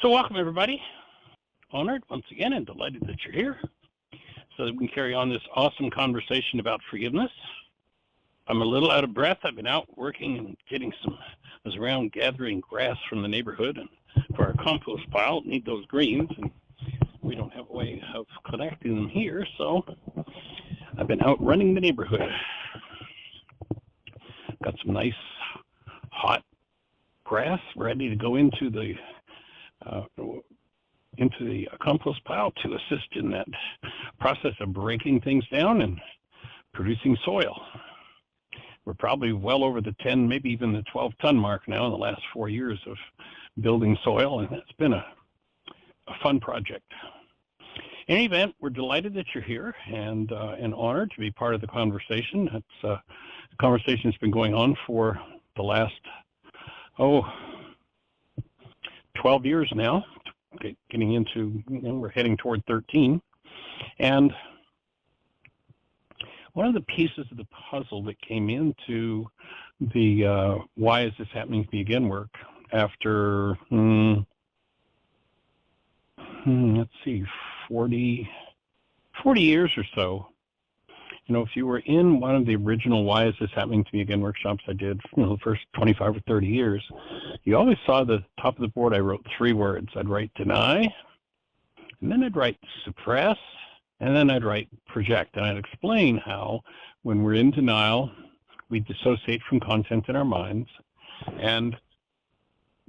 So welcome, everybody. Honored once again and delighted that you're here so that we can carry on this awesome conversation about forgiveness. I'm a little out of breath. I've been out working and I was around gathering grass from the neighborhood and for our compost pile. Need those greens, and we don't have a way of collecting them here, so I've been out running the neighborhood. Got some nice hot grass ready to go into the compost pile to assist in that process of breaking things down and producing soil. We're probably well over the 10, maybe even the 12-ton mark now in the last 4 years of building soil, and it's been a fun project. In any event, we're delighted that you're here and honored to be part of the conversation. The conversation's been going on for the last, 12 years now. Getting into, we're heading toward 13. And one of the pieces of the puzzle that came into the why is this happening to me again work after, let's see, 40 years or so. If you were in one of the original Why Is This Happening to Me Again workshops I did, the first 25 or 30 years, you always saw the top of the board I wrote 3 words. I'd write deny, and then I'd write suppress, and then I'd write project. And I'd explain how when we're in denial, we dissociate from content in our minds, and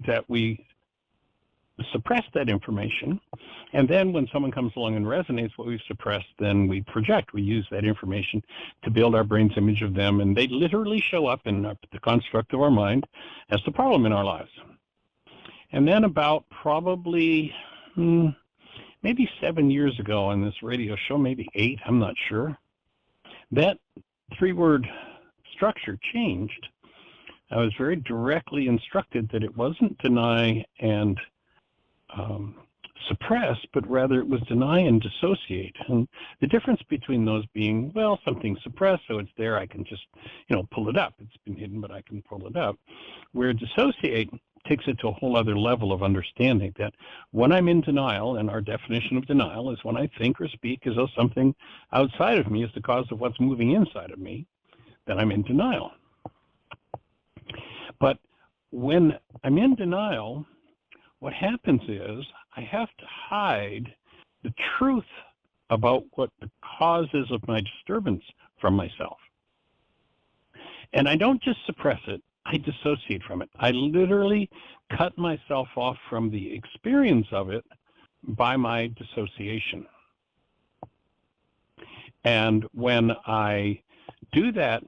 that we suppress that information. And then when someone comes along and resonates what we've suppressed, then we project. We use that information to build our brain's image of them, and they literally show up in the construct of our mind as the problem in our lives. And then about probably maybe 7 years ago on this radio show, maybe 8, I'm not sure, that 3-word structure changed. I was very directly instructed that it wasn't deny and suppress, but rather it was deny and dissociate. And the difference between those being, well, something's suppressed, so it's there, I can just, pull it up. It's been hidden, but I can pull it up. Where dissociate takes it to a whole other level of understanding that when I'm in denial, and our definition of denial is when I think or speak as though something outside of me is the cause of what's moving inside of me, then I'm in denial. But when I'm in denial, what happens is I have to hide the truth about what the cause is of my disturbance from myself. And I don't just suppress it, I dissociate from it. I literally cut myself off from the experience of it by my dissociation. And when I do that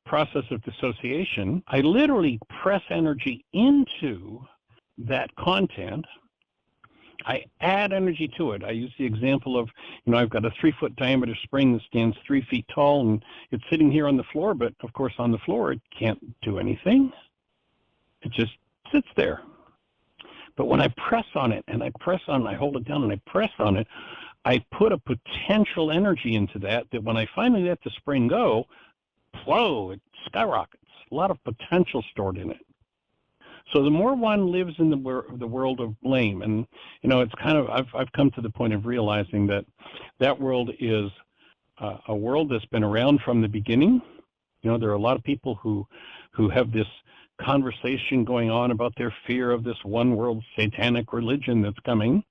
process of dissociation, I literally press energy into that content. I add energy to it. I use the example of, I've got a 3-foot diameter spring that stands 3 feet tall, and it's sitting here on the floor, but of course on the floor it can't do anything. It just sits there. But when I press on it, and I hold it down and I press on it, I put a potential energy into that when I finally let the spring go, whoa, it skyrockets. A lot of potential stored in it. So the more one lives in the world of blame, and it's kind of I've come to the point of realizing that world is a world that's been around from the beginning. There are a lot of people who have this conversation going on about their fear of this one world satanic religion that's coming,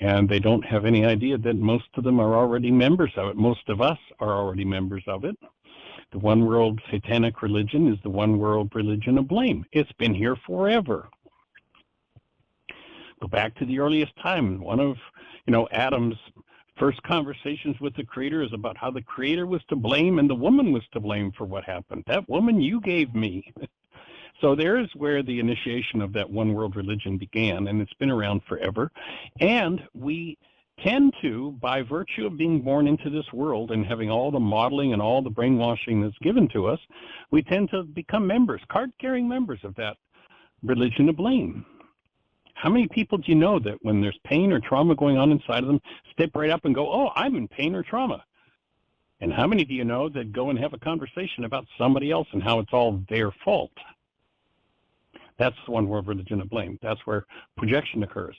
and they don't have any idea that most of them are already members of it. Most of us are already members of it. The one world satanic religion is the one world religion of blame. It's been here forever. Go back to the earliest time. One of, Adam's first conversations with the Creator is about how the Creator was to blame and the woman was to blame for what happened. That woman you gave me. So there's where the initiation of that one world religion began, and it's been around forever. And we tend to, by virtue of being born into this world and having all the modeling and all the brainwashing that's given to us, we tend to become members, card-carrying members of that religion of blame. How many people do you know that when there's pain or trauma going on inside of them, step right up and go, oh, I'm in pain or trauma? And how many do you know that go and have a conversation about somebody else and how it's all their fault? That's the one world religion of blame. That's where projection occurs.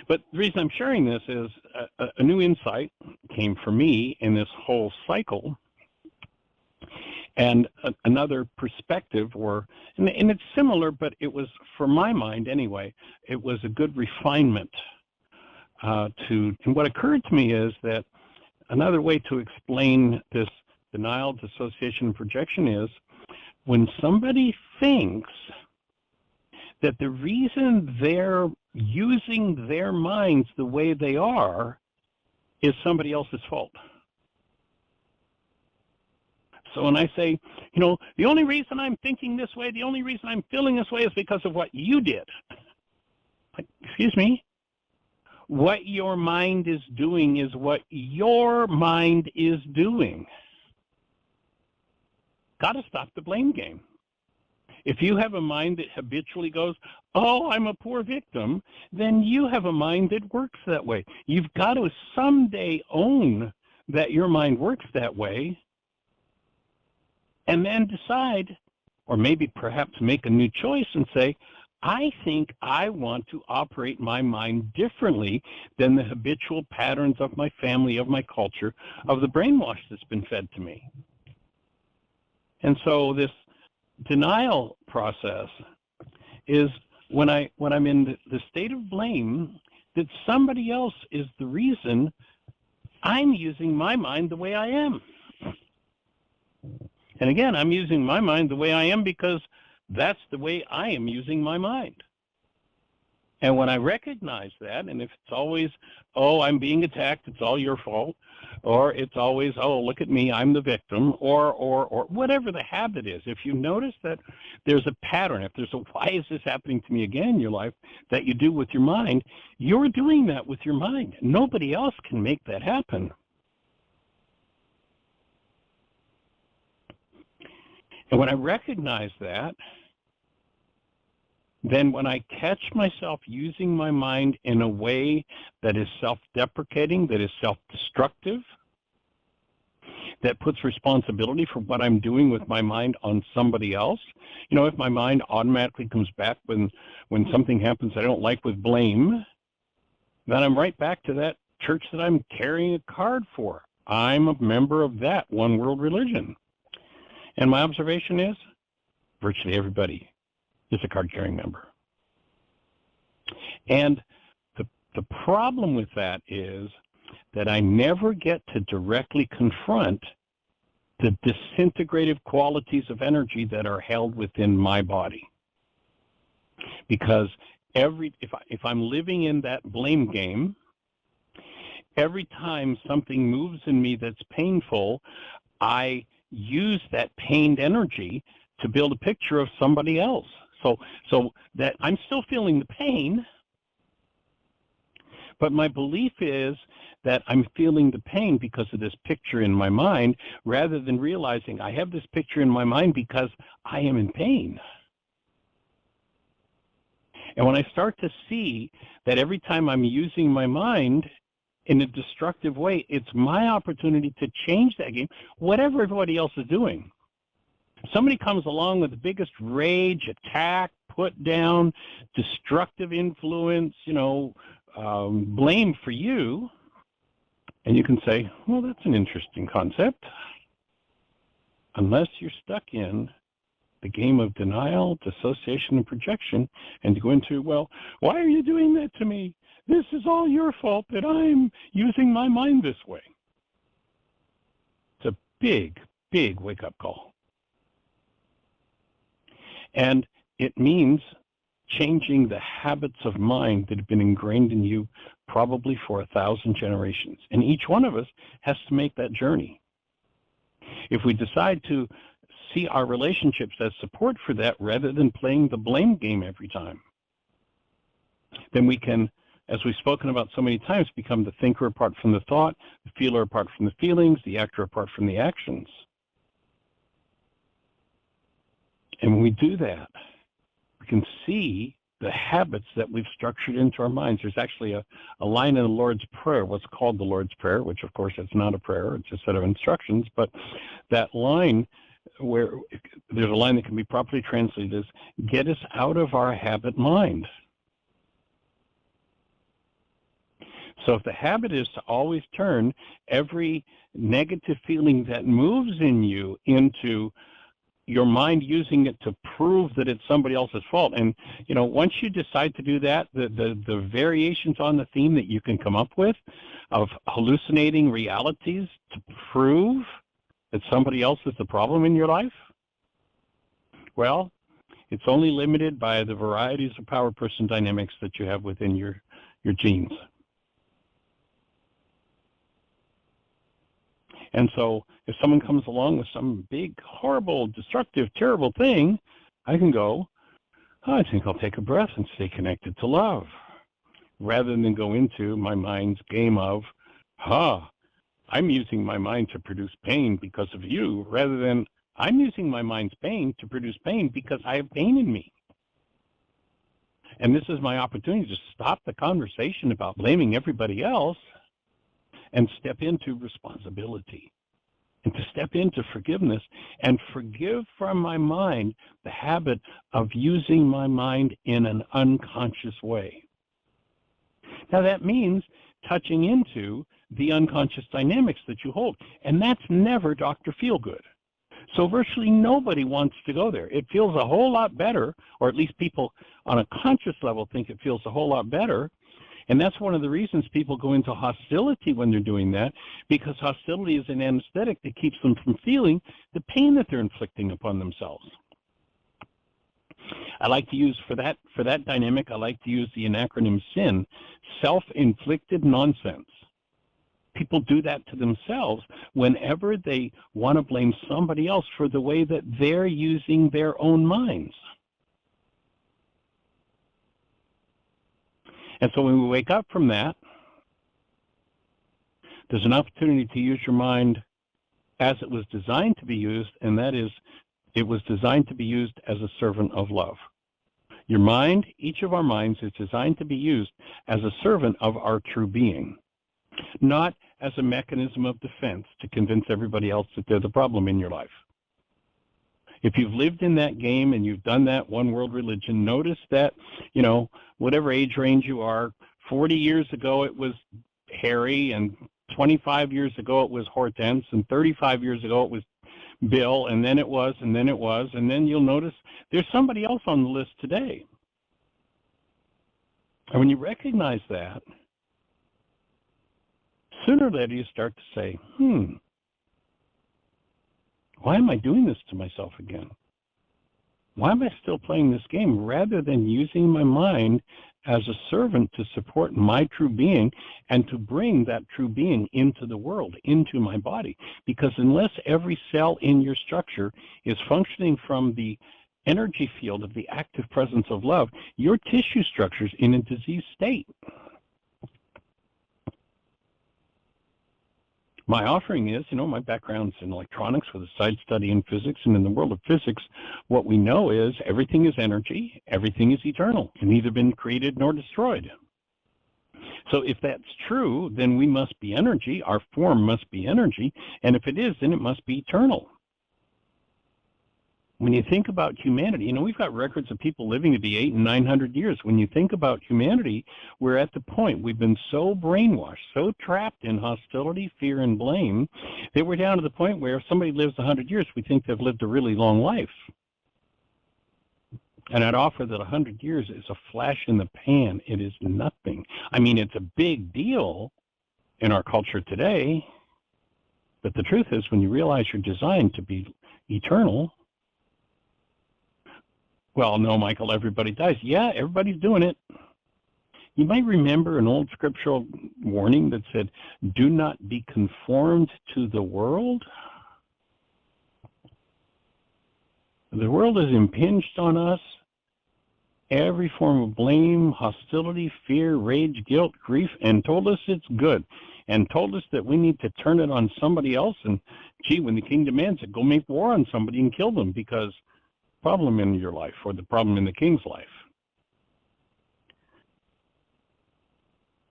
But the reason I'm sharing this is a new insight came for me in this whole cycle, and another perspective, and it's similar, but it was, for my mind anyway, it was a good refinement and what occurred to me is that another way to explain this denial, dissociation, and projection is when somebody thinks that the reason they're using their minds the way they are is somebody else's fault. So when I say, the only reason I'm thinking this way, the only reason I'm feeling this way is because of what you did. Like, excuse me? What your mind is doing is what your mind is doing. Got to stop the blame game. If you have a mind that habitually goes, oh, I'm a poor victim, then you have a mind that works that way. You've got to someday own that your mind works that way, and then decide, or maybe perhaps make a new choice and say, I think I want to operate my mind differently than the habitual patterns of my family, of my culture, of the brainwash that's been fed to me. And so this denial process is when I'm in the state of blame that somebody else is the reason I'm using my mind the way I am. And again, I'm using my mind the way I am because that's the way I am using my mind. And when I recognize that, and if it's always, oh, I'm being attacked, it's all your fault, or it's always, oh, look at me, I'm the victim, or whatever the habit is, if you notice that there's a pattern, if there's a why is this happening to me again in your life that you do with your mind, you're doing that with your mind. Nobody else can make that happen. And when I recognize that, then when I catch myself using my mind in a way that is self-deprecating, that is self-destructive, that puts responsibility for what I'm doing with my mind on somebody else, if my mind automatically comes back when something happens I don't like with blame, then I'm right back to that church that I'm carrying a card for. I'm a member of that one world religion. And my observation is virtually everybody is a card-carrying member. And the problem with that is that I never get to directly confront the disintegrative qualities of energy that are held within my body. Because if I'm living in that blame game, every time something moves in me that's painful, I use that pained energy to build a picture of somebody else. So that I'm still feeling the pain, but my belief is that I'm feeling the pain because of this picture in my mind, rather than realizing I have this picture in my mind because I am in pain. And when I start to see that every time I'm using my mind in a destructive way, it's my opportunity to change that game, whatever everybody else is doing. Somebody comes along with the biggest rage, attack, put down, destructive influence, blame for you, and you can say, well, that's an interesting concept. Unless you're stuck in the game of denial, dissociation, and projection, and you go into, well, why are you doing that to me? This is all your fault that I'm using my mind this way. It's a big, big wake-up call. And it means changing the habits of mind that have been ingrained in you probably for 1,000 generations. And each one of us has to make that journey. If we decide to see our relationships as support for that rather than playing the blame game every time, then we can, as we've spoken about so many times, become the thinker apart from the thought, the feeler apart from the feelings, the actor apart from the actions. And when we do that, we can see the habits that we've structured into our minds. There's actually a line in the Lord's Prayer, what's called the Lord's Prayer, which of course it's not a prayer, it's a set of instructions, but that line where there's a line that can be properly translated as, get us out of our habit mind. So if the habit is to always turn every negative feeling that moves in you into your mind using it to prove that it's somebody else's fault, and once you decide to do that, the variations on the theme that you can come up with of hallucinating realities to prove that somebody else is the problem in your life, well, it's only limited by the varieties of power person dynamics that you have within your genes. And so if someone comes along with some big, horrible, destructive, terrible thing, I can go, I think I'll take a breath and stay connected to love, rather than go into my mind's game of, I'm using my mind to produce pain because of you, rather than I'm using my mind's pain to produce pain because I have pain in me. And this is my opportunity to stop the conversation about blaming everybody else and step into responsibility, and to step into forgiveness and forgive from my mind the habit of using my mind in an unconscious way. Now that means touching into the unconscious dynamics that you hold, and that's never Dr. Feelgood. So virtually nobody wants to go there. It feels a whole lot better, or at least people on a conscious level think it feels a whole lot better. And that's one of the reasons people go into hostility when they're doing that, because hostility is an anesthetic that keeps them from feeling the pain that they're inflicting upon themselves. I like to use, for that dynamic, I like to use the acronym SIN, Self-Inflicted Nonsense. People do that to themselves whenever they want to blame somebody else for the way that they're using their own minds. And so when we wake up from that, there's an opportunity to use your mind as it was designed to be used, and that is, it was designed to be used as a servant of love. Your mind, each of our minds, is designed to be used as a servant of our true being, not as a mechanism of defense to convince everybody else that they're the problem in your life. If you've lived in that game and you've done that one world religion, notice that, whatever age range you are, 40 years ago it was Harry, and 25 years ago it was Hortense, and 35 years ago it was Bill, and then it was, and then it was, and then you'll notice there's somebody else on the list today. And when you recognize that, sooner or later you start to say, why am I doing this to myself again? Why am I still playing this game, rather than using my mind as a servant to support my true being and to bring that true being into the world, into my body? Because unless every cell in your structure is functioning from the energy field of the active presence of love, your tissue structure is in a diseased state. My offering is, my background's in electronics with a side study in physics, and in the world of physics, what we know is everything is energy, everything is eternal, and neither been created nor destroyed. So if that's true, then we must be energy, our form must be energy, and if it is, then it must be eternal. When you think about humanity, we've got records of people living to be 800 and 900 years. When you think about humanity, we're at the point, we've been so brainwashed, so trapped in hostility, fear, and blame, that we're down to the point where if somebody lives 100 years, we think they've lived a really long life. And I'd offer that 100 years is a flash in the pan. It is nothing. It's a big deal in our culture today, but the truth is, when you realize you're designed to be eternal, well, no, Michael, everybody dies. Yeah, everybody's doing it. You might remember an old scriptural warning that said, do not be conformed to the world. The world has impinged on us every form of blame, hostility, fear, rage, guilt, grief, and told us it's good, and told us that we need to turn it on somebody else. And, gee, when the king demands it, go make war on somebody and kill them, because problem in your life, or the problem in the king's life.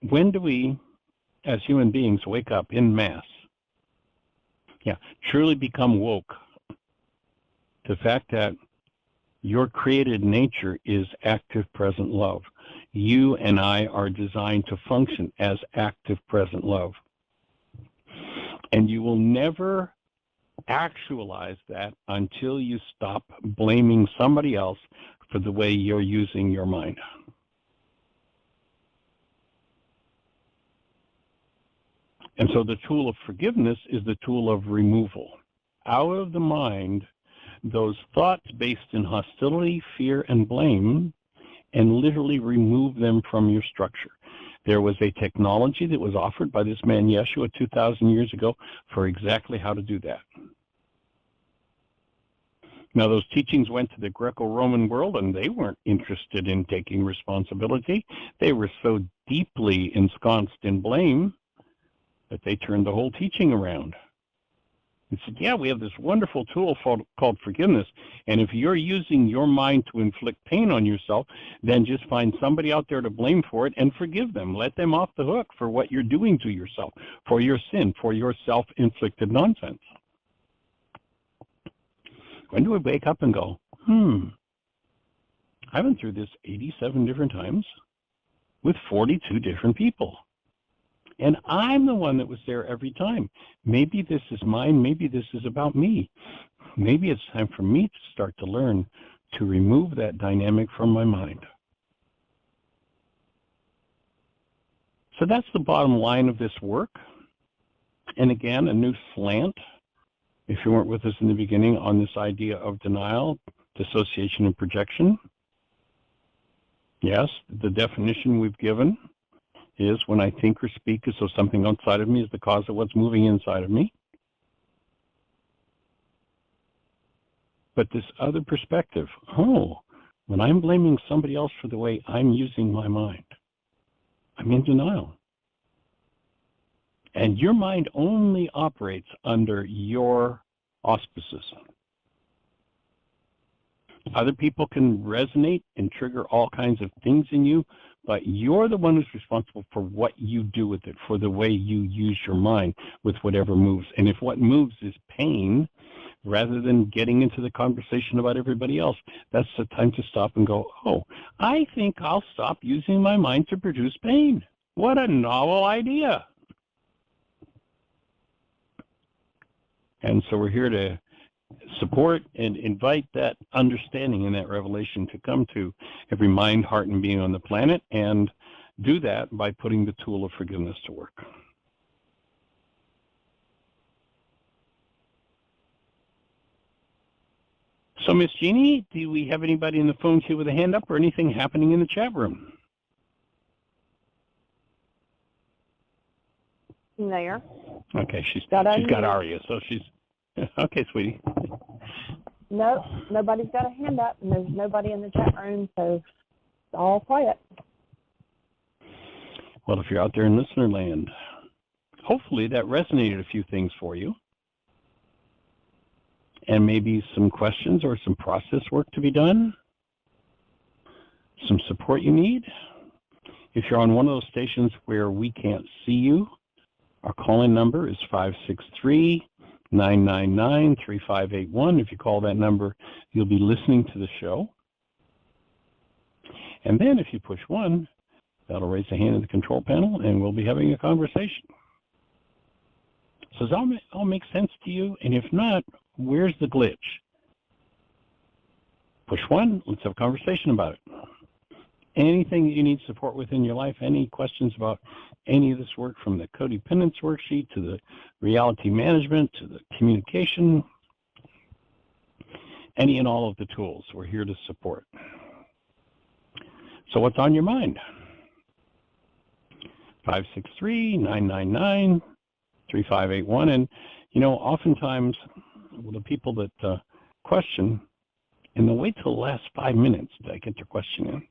When do we, as human beings, wake up in mass? Truly become woke. The fact that your created nature is active present love. You and I are designed to function as active present love. And you will never actualize that until you stop blaming somebody else for the way you're using your mind. And so the tool of forgiveness is the tool of removal. Out of the mind, those thoughts based in hostility, fear, and blame, and literally remove them from your structure. There was a technology that was offered by this man Yeshua 2,000 years ago for exactly how to do that. Now, those teachings went to the Greco-Roman world, and they weren't interested in taking responsibility. They were so deeply ensconced in blame that they turned the whole teaching around. He said, yeah, we have this wonderful tool called forgiveness, and if you're using your mind to inflict pain on yourself, then just find somebody out there to blame for it and forgive them. Let them off the hook for what you're doing to yourself, for your sin, for your self-inflicted nonsense. When do we wake up and go, I've been through this 87 different times with 42 different people. And I'm the one that was there every time. Maybe this is mine. Maybe this is about me. Maybe it's time for me to start to learn to remove that dynamic from my mind. So that's the bottom line of this work. And again, a new slant, if you weren't with us in the beginning, on this idea of denial, dissociation, and projection. Yes, the definition we've given is when I think or speak as though something outside of me is the cause of what's moving inside of me. But this other perspective, when I'm blaming somebody else for the way I'm using my mind, I'm in denial. And your mind only operates under your auspices. Other people can resonate and trigger all kinds of things in you, but you're the one who's responsible for what you do with it, for the way you use your mind with whatever moves. And if what moves is pain, rather than getting into the conversation about everybody else, that's the time to stop and go, I think I'll stop using my mind to produce pain. What a novel idea. And so we're here to support and invite that understanding and that revelation to come to every mind, heart, and being on the planet, and do that by putting the tool of forgiveness to work. So, Miss Jeannie, do we have anybody in the phone queue with a hand up or anything happening in the chat room? There. Okay, she's got Aria, so she's okay, sweetie. No, nobody's got a hand up, and there's nobody in the chat room, so it's all quiet. Well, if you're out there in listener land, hopefully that resonated a few things for you, and maybe some questions or some process work to be done, some support you need. If you're on one of those stations where we can't see you, our call-in number is 563-999-3581. If you call that number, you'll be listening to the show. And then if you push 1, that'll raise a hand in the control panel, and we'll be having a conversation. So does that all make sense to you? And if not, where's the glitch? Push 1, let's have a conversation about it. Anything that you need support with in your life, any questions about any of this work, from the codependence worksheet to the reality management to the communication, any and all of the tools, we're here to support. So what's on your mind? 563-999-3581. And, oftentimes the people that question, and they'll wait till the last 5 minutes to get their question in.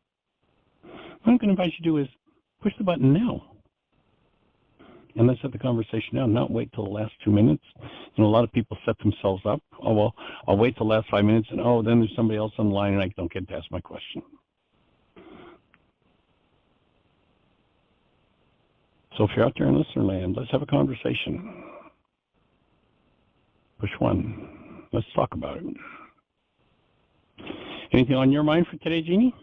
What I'm going to invite you to do is push the button now. And let's have the conversation now, not wait till the last 2 minutes. A lot of people set themselves up. I'll wait till the last 5 minutes, and then there's somebody else on the line, and I don't get to ask my question. So if you're out there in listener land, let's have a conversation. Push 1. Let's talk about it. Anything on your mind for today, Jeannie?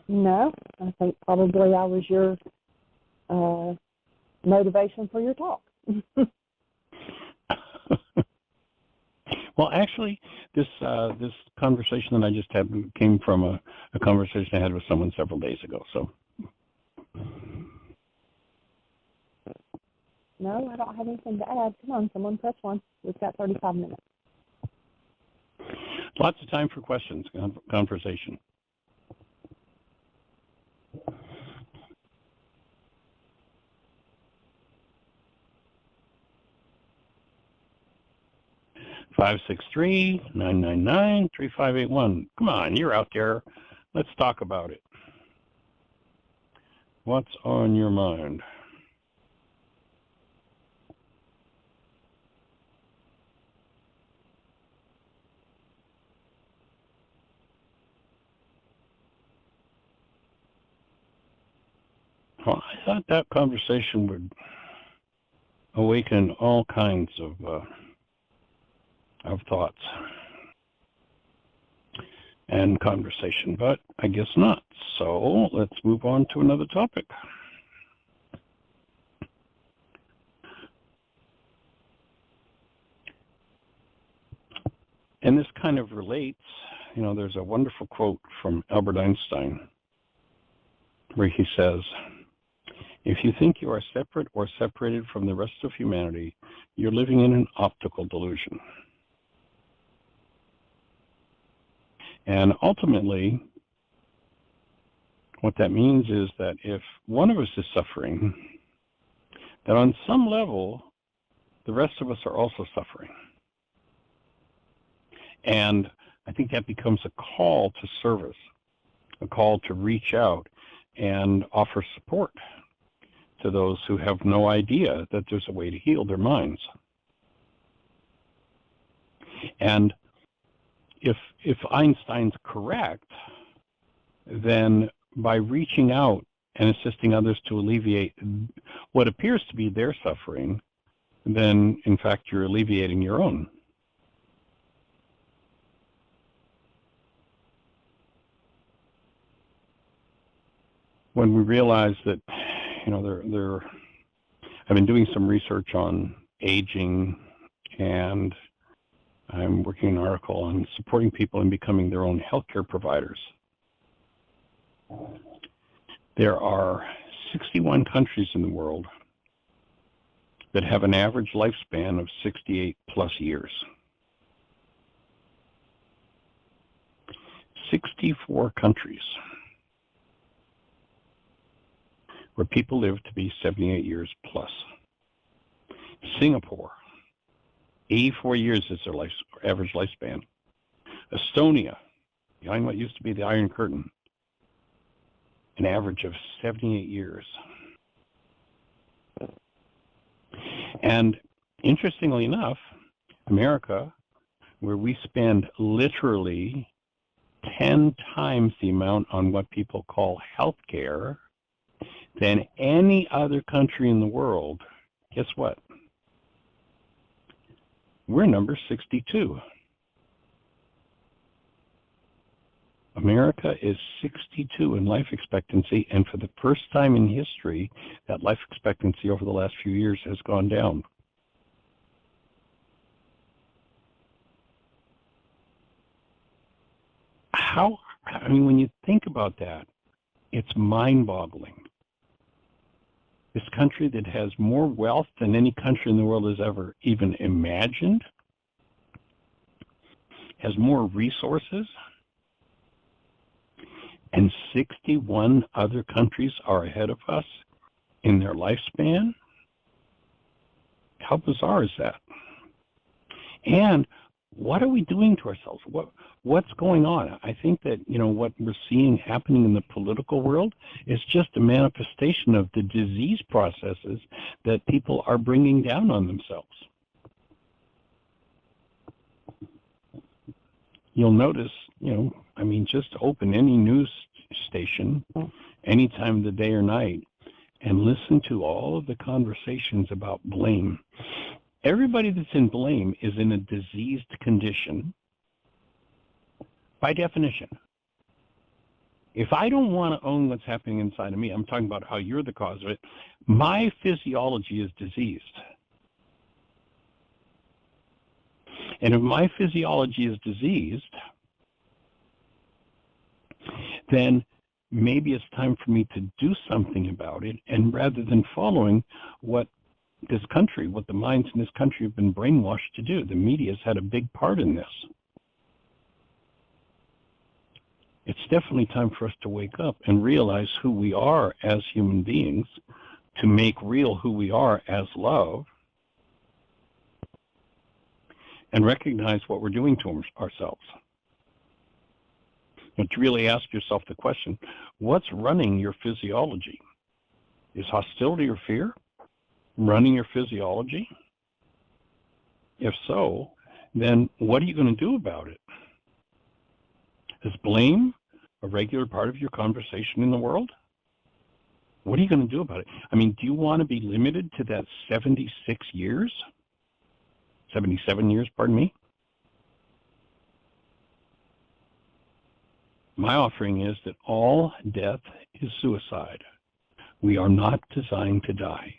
No, I think probably I was your motivation for your talk. Well, actually, this conversation that I just had came from a conversation I had with someone several days ago. So. No, I don't have anything to add. Come on, someone press one. We've got 35 minutes. Lots of time for questions, conversation. Five 563-999-3581. Come on, you're out there. Let's talk about it. What's on your mind? Well, I thought that conversation would awaken all kinds of thoughts and conversation, but I guess not. So let's move on to another topic. And this kind of relates, there's a wonderful quote from Albert Einstein where he says, "If you think you are separate or separated from the rest of humanity, you're living in an optical delusion." And ultimately, what that means is that if one of us is suffering, that on some level, the rest of us are also suffering. And I think that becomes a call to service, a call to reach out and offer support to those who have no idea that there's a way to heal their minds. And if Einstein's correct, then by reaching out and assisting others to alleviate what appears to be their suffering, then in fact you're alleviating your own. When we realize that, I've been doing some research on aging, and I'm working an article on supporting people in becoming their own healthcare providers. There are 61 countries in the world that have an average lifespan of 68 plus years. 64 countries where people live to be 78 years plus. Singapore, 84 years is their average lifespan. Estonia, behind what used to be the Iron Curtain, an average of 78 years. And interestingly enough, America, where we spend literally 10 times the amount on what people call health care than any other country in the world, guess what? We're number 62. America is 62 in life expectancy, and for the first time in history, that life expectancy over the last few years has gone down. When you think about that, it's mind-boggling. This country that has more wealth than any country in the world has ever even imagined, has more resources, and 61 other countries are ahead of us in their lifespan. How bizarre is that? And what are we doing to ourselves? What's going on? I think that, what we're seeing happening in the political world is just a manifestation of the disease processes that people are bringing down on themselves. You'll notice, just open any news station any time of the day or night and listen to all of the conversations about blame Everybody that's in blame is in a diseased condition by definition. If I don't want to own what's happening inside of me, I'm talking about how you're the cause of it, my physiology is diseased. And if my physiology is diseased, then maybe it's time for me to do something about it, and rather than following what this country, what the minds in this country have been brainwashed to do. The media's had a big part in this. It's definitely time for us to wake up and realize who we are as human beings, to make real who we are as love, and recognize what we're doing to ourselves. But to really ask yourself the question, what's running your physiology? Is hostility or fear running your physiology? If so, then what are you going to do about it? Is blame a regular part of your conversation in the world? What are you going to do about it? I mean, do you want to be limited to that 76 years? 77 years, pardon me? My offering is that all death is suicide. We are not designed to die.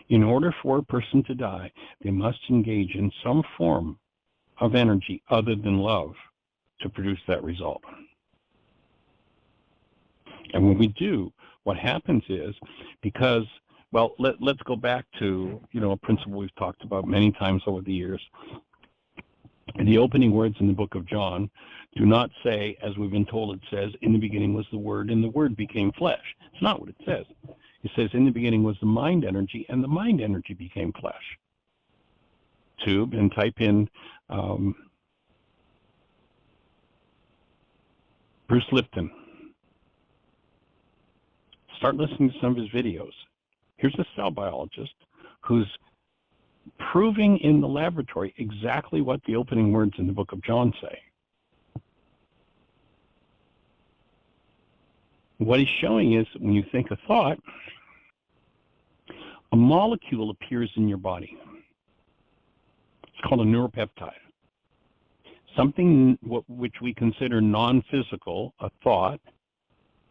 In order for a person to die, they must engage in some form of energy other than love to produce that result. And when we do, what happens is, because, well, let's go back to, a principle we've talked about many times over the years. The opening words in the book of John do not say, as we've been told it says, in the beginning was the Word, and the Word became flesh. It's not what it says. It says, in the beginning was the mind energy, and the mind energy became flesh. Tube and type in Bruce Lipton. Start listening to some of his videos. Here's a cell biologist who's proving in the laboratory exactly what the opening words in the book of John say. What he's showing is that when you think a thought, a molecule appears in your body. It's called a neuropeptide. Something which we consider non-physical, a thought,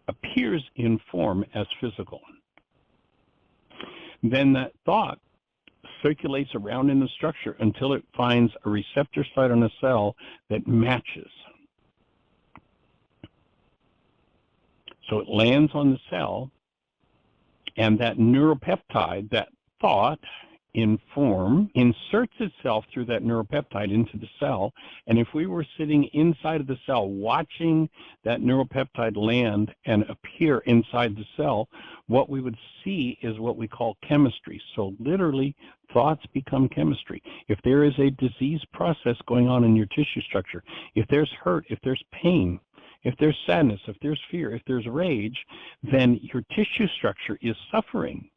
appears in form as physical. Then that thought circulates around in the structure until it finds a receptor site on a cell that matches. So it lands on the cell, and that neuropeptide, that thought in form, inserts itself through that neuropeptide into the cell. And if we were sitting inside of the cell watching that neuropeptide land and appear inside the cell, what we would see is what we call chemistry. So literally, thoughts become chemistry. If there is a disease process going on in your tissue structure, if there's hurt, if there's pain, if there's sadness, if there's fear, if there's rage, then your tissue structure is suffering.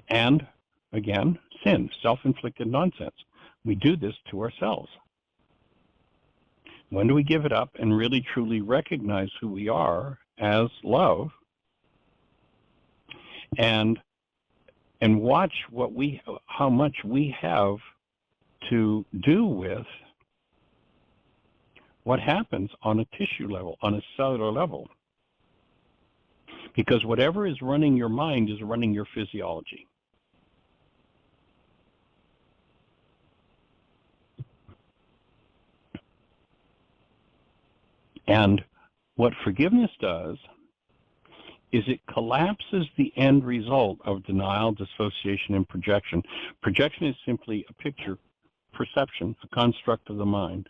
And, again, sin, self-inflicted nonsense. We do this to ourselves. When do we give it up and really truly recognize who we are as love, and watch how much we have to do with what happens on a tissue level, on a cellular level? Because whatever is running your mind is running your physiology. And what forgiveness does is it collapses the end result of denial, dissociation, and projection. Projection is simply a picture, perception, a construct of the mind.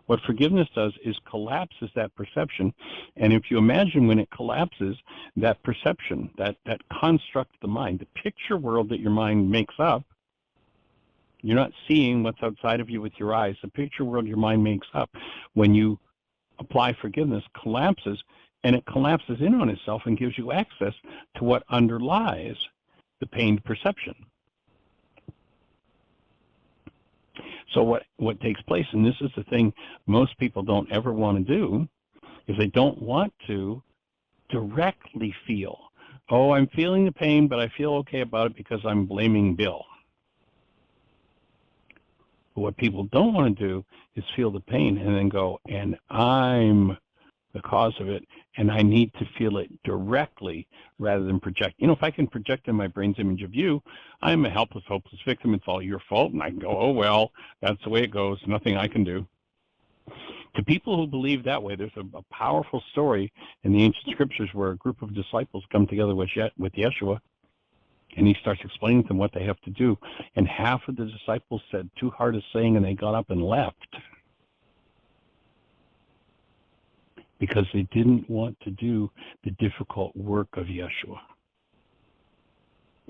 What forgiveness does is collapses that perception. And if you imagine when it collapses, that perception, that construct of the mind, the picture world that your mind makes up, you're not seeing what's outside of you with your eyes. The picture world your mind makes up, when you apply forgiveness, collapses, and it collapses in on itself and gives you access to what underlies the pained perception. So what takes place, and this is the thing most people don't ever want to do, is they don't want to directly feel, Oh, I'm feeling the pain, but I feel okay about it because I'm blaming Bill. But what people don't want to do is feel the pain and then go, and I'm the cause of it, and I need to feel it directly rather than project. If I can project in my brain's image of you, I'm a helpless, hopeless victim. It's all your fault, and I can go, oh, well, that's the way it goes. Nothing I can do. To people who believe that way, there's a powerful story in the ancient scriptures where a group of disciples come together with Yeshua, and he starts explaining to them what they have to do. And half of the disciples said, too hard a saying, and they got up and left, because they didn't want to do the difficult work of Yeshua.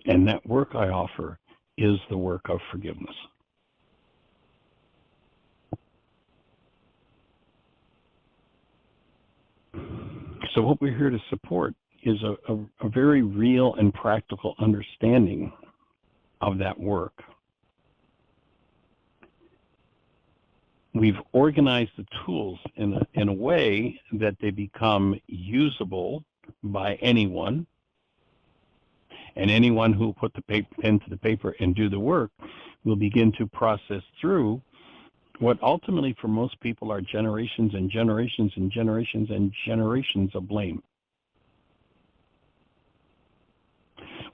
And that work I offer is the work of forgiveness. So what we're here to support is a very real and practical understanding of that work. We've organized the tools in a way that they become usable by anyone, and anyone who will put the pen to the paper and do the work will begin to process through what ultimately for most people are generations and generations and generations and generations of blame.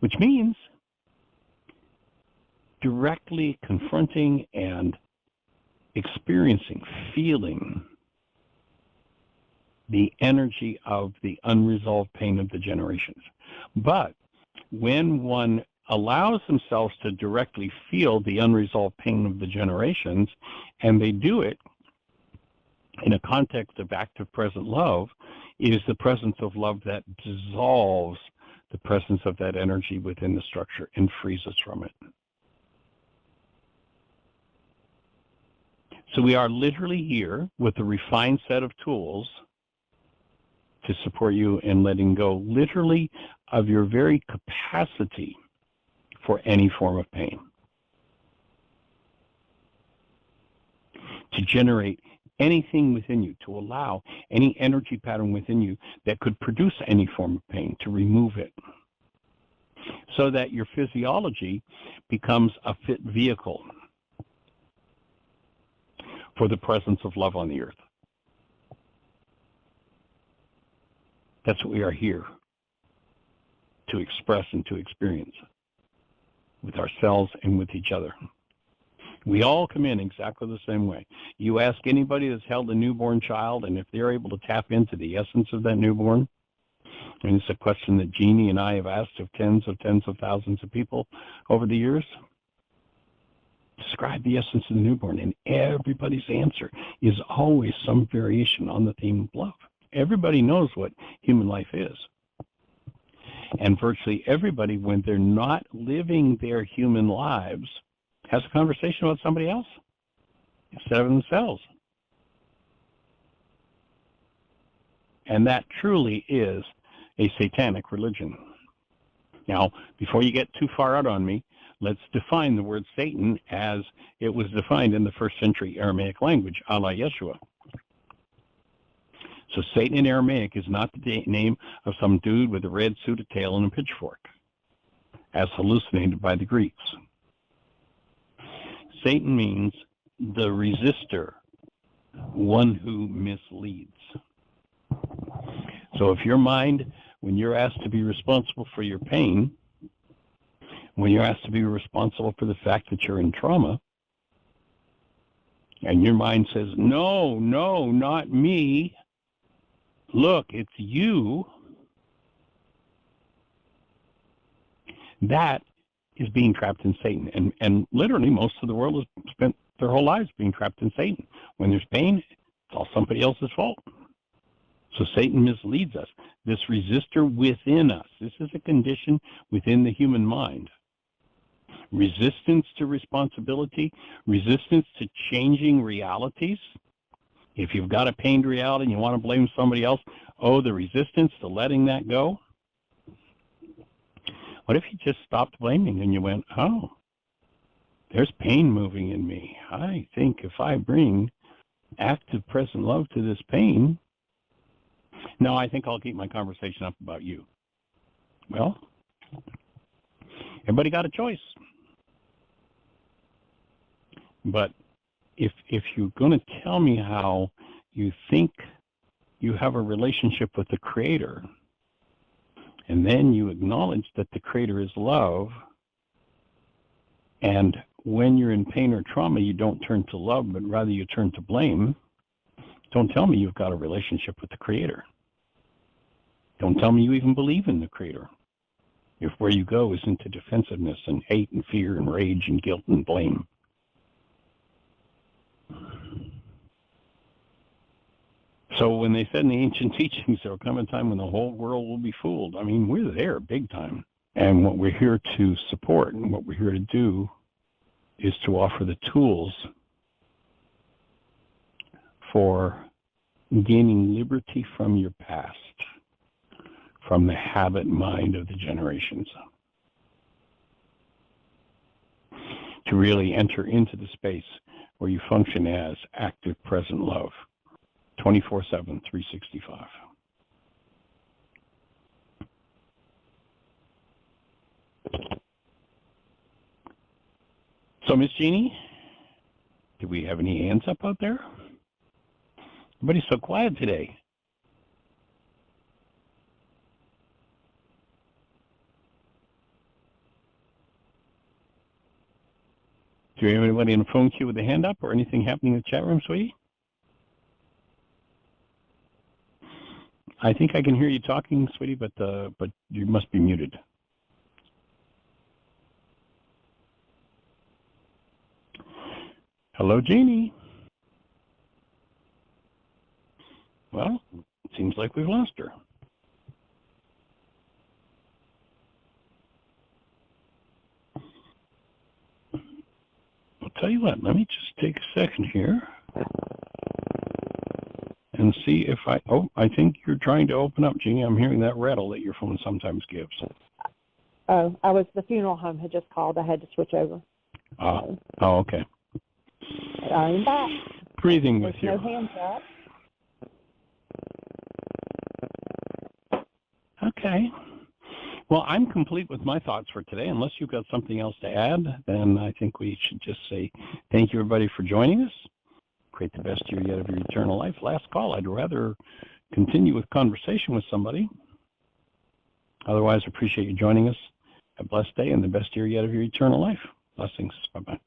Which means directly confronting and experiencing, feeling the energy of the unresolved pain of the generations. But when one allows themselves to directly feel the unresolved pain of the generations, and they do it in a context of active present love, it is the presence of love that dissolves the presence of that energy within the structure and frees us from it. So we are literally here with a refined set of tools to support you in letting go, literally, of your very capacity for any form of pain. To generate anything within you, to allow any energy pattern within you that could produce any form of pain, to remove it, so that your physiology becomes a fit vehicle for the presence of love on the earth. That's what we are here to express and to experience with ourselves and with each other. We all come in exactly the same way. You ask anybody that's held a newborn child, and if they're able to tap into the essence of that newborn, and it's a question that Jeannie and I have asked of tens of thousands of people over the years, describe the essence of the newborn, and everybody's answer is always some variation on the theme of love. Everybody knows what human life is. And virtually everybody, when they're not living their human lives, has a conversation about somebody else instead of themselves. And that truly is a satanic religion. Now, before you get too far out on me, let's define the word Satan as it was defined in the first century Aramaic language, a la Yeshua. So Satan in Aramaic is not the name of some dude with a red suit, a tail, and a pitchfork, as hallucinated by the Greeks. Satan means the resistor, one who misleads. So if your mind, when you're asked to be responsible for your pain, when you're asked to be responsible for the fact that you're in trauma, and your mind says, no, not me, look, it's you, that is being trapped in Satan. And literally most of the world has spent their whole lives being trapped in Satan. When there's pain, it's all somebody else's fault. So Satan misleads us. This resistor within us, this is a condition within the human mind. Resistance to responsibility, resistance to changing realities. If you've got a pained reality and you want to blame somebody else, the resistance to letting that go. What if you just stopped blaming and you went, there's pain moving in me. I think if I bring active present love to this pain, no, I think I'll keep my conversation up about you. Well, everybody got a choice. But if you're going to tell me how you think you have a relationship with the Creator, and then you acknowledge that the Creator is love, and when you're in pain or trauma, you don't turn to love, but rather you turn to blame, don't tell me you've got a relationship with the Creator. Don't tell me you even believe in the Creator, if where you go is into defensiveness and hate and fear and rage and guilt and blame. So when they said in the ancient teachings there will come a time when the whole world will be fooled, I mean, we're there big time. And what we're here to support and what we're here to do is to offer the tools for gaining liberty from your past, from the habit mind of the generations, to really enter into the space where you function as active present love, 24/7, 365. So, Miss Jeannie, do we have any hands up out there? Everybody's so quiet today. Do you have anybody in the phone queue with a hand up or anything happening in the chat room, sweetie? I think I can hear you talking, sweetie, but you must be muted. Hello, Jeannie. Well, it seems like we've lost her. I'll tell you what, let me just take a second here and see if I think you're trying to open up, Jeannie. I'm hearing that rattle that your phone sometimes gives. Oh, the funeral home had just called. I had to switch over. Oh, okay. I'm back. Breathing with you. No hands up. Okay. Well, I'm complete with my thoughts for today. Unless you've got something else to add, then I think we should just say thank you, everybody, for joining us. Create the best year yet of your eternal life. Last call. I'd rather continue with conversation with somebody. Otherwise, appreciate you joining us. Have a blessed day and the best year yet of your eternal life. Blessings. Bye-bye.